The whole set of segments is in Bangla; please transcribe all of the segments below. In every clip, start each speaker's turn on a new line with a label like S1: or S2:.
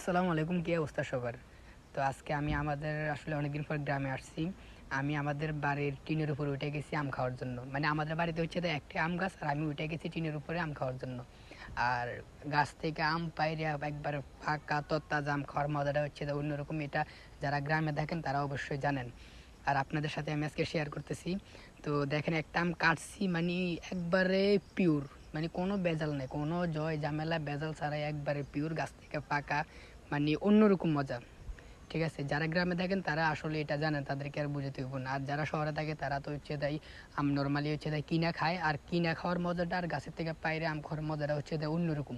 S1: আসসালামু আলাইকুম, কি অবস্থা সবার? তো আজকে আমি আমাদের আসলে অনেকদিন পর গ্রামে আসছি। আমি আমাদের বাড়ির টিনের উপরে উঠে গেছি আম খাওয়ার জন্য। মানে আমাদের বাড়িতে হচ্ছে তো একটি আম গাছ, আর আমি উঠে গেছি টিনের উপরে আম খাওয়ার জন্য। আর গাছ থেকে আম পাইরে একবার পাকা তরতাজা আম খাওয়ার মজাটা হচ্ছে তো অন্যরকম। এটা যারা গ্রামে দেখেন তারা অবশ্যই জানেন। আর আপনাদের সাথে আমি আজকে শেয়ার করতেছি। তো দেখেন, একটা আম কাটছি মানে একবারে পিওর, মানে কোনো ভেজাল নেই, কোনো জয় ঝামেলা ভেজাল ছাড়াই একবারে পিওর গাছ থেকে পাকা, মানে অন্যরকম মজা। ঠিক আছে, যারা গ্রামে থাকেন তারা আসলে এটা জানেন, তাদেরকে আর বুঝাতে হইব না। আর যারা শহরে থাকে তারা তো হচ্ছে তাই আম নর্মালি হচ্ছে তাই কিনা খায়, আর কিনা খাওয়ার মজাটা আর গাছের থেকে পাইরে আম খাওয়ার মজাটা হচ্ছে তাই অন্যরকম।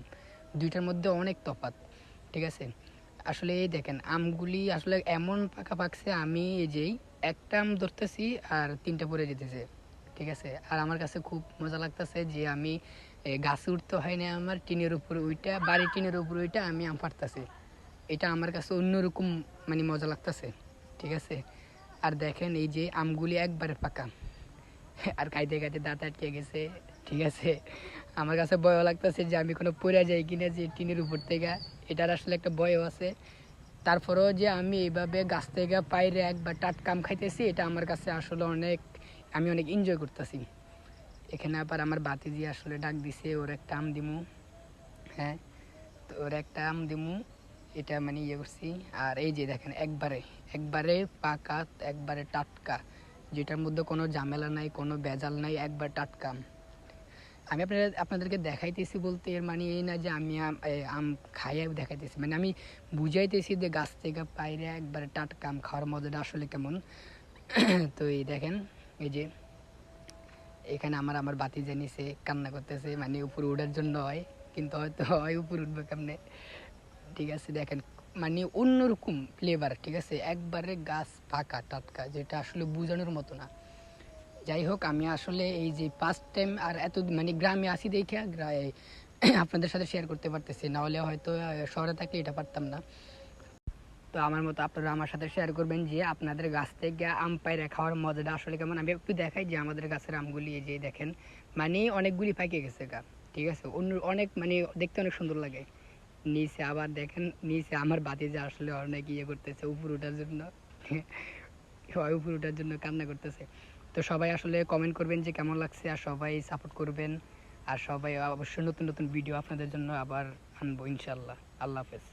S1: দুইটার মধ্যে অনেক তফাৎ। ঠিক আছে, আসলে এই দেখেন আমগুলি আসলে এমন পাকা পাকছে, আমি এই যেই একটা আম ধরতেছি আর তিনটা পড়ে যেতেছে। ঠিক আছে, আর আমার কাছে খুব মজা লাগতেছে যে আমি গাছে উঠতে হয় না, আমার টিনের উপরে উইটা, বাড়ি টিনের উপরে উইটা আমি আম পারতেছি। এটা আমার কাছে অন্যরকম মানে মজা লাগতেছে। ঠিক আছে, আর দেখেন এই যে আমগুলি একবারে পাকা, আর খাইতে খাইতে দাঁত আটকে গেছে। ঠিক আছে, আমার কাছে ভয়ও লাগতেছে যে আমি কোনো পড়ে যাই কিনা যে টিনের উপর থেকে, এটার আসলে একটা ভয়ও আছে। তারপরেও যে আমি এইভাবে গাছ থেকে পাইরে একবার টাটকা আম খাইতেছি, এটা আমার কাছে আসলে অনেক, আমি অনেক এনজয় করতেছি। এখানে আবার আমার বাতিজি আসলে ডাক দিছে, ওর একটা আম দিমু। হ্যাঁ, তো ওর একটা আম দিমু, এটা মানে ইয়ে করছি। আর এই যে দেখেন একবারে একবারে পাকা, একবারে টাটকা, যেটার মধ্যে কোনো ঝামেলা নাই, কোনো ভেজাল নাই, একবার টাটকা আম। আমি আপনাদেরকে দেখাইতেছি বলতে এর মানে এই না যে আমি আম খাইয়ে দেখাইতেছি, মানে আমি বুঝাইতেছি যে গাছ থেকে পাইরে একবারে টাটকা আম খাওয়ার মজাটা আসলে কেমন। তো এই দেখেন, এই যে এখানে আমার আমার বাতি জানিছে কান্না করতেছে, মানে উপরে ওঠার জন্য হয়, কিন্তু হয়তো হয় উপরে উঠবে কেমনে। ঠিক আছে, দেখেন মানে অন্যরকম ফ্লেভার। ঠিক আছে, একবারে গাছ পাকা টাটকা, যেটা আসলে বোঝানোর মতো না। যাই হোক, আমি আসলে এই যে ফার্স্ট টাইম আর এত মানে গ্রামে আসি দেখে আপনাদের সাথে শেয়ার করতে পারতেছি, না হলে হয়তো শহরে থাকলে এটা পারতাম না। তো আমার মতো আপনারা আমার সাথে শেয়ার করবেন যে আপনাদের গাছ থেকে আম পাইরে খাওয়ার মজাটা আসলে কেমন। আমি একটু দেখাই যে আমাদের গাছের আমগুলি এই যে দেখেন, মানে অনেকগুলি পাইকে গেছে গা। ঠিক আছে, অন্য অনেক মানে দেখতে অনেক সুন্দর লাগে। নিচে আবার দেখেন, নিচে আমার বাতিজা আসলে অনেক ইয়ে করতেছে উপর ওঠার জন্য। সবাই উপর ওঠার জন্য কান্না করতেছে। তো সবাই আসলে কমেন্ট করবেন যে কেমন লাগছে, আর সবাই সাপোর্ট করবেন। আর সবাই অবশ্যই নতুন নতুন ভিডিও আপনাদের জন্য আবার আনবো ইনশাল্লাহ। আল্লাহ হাফেজ।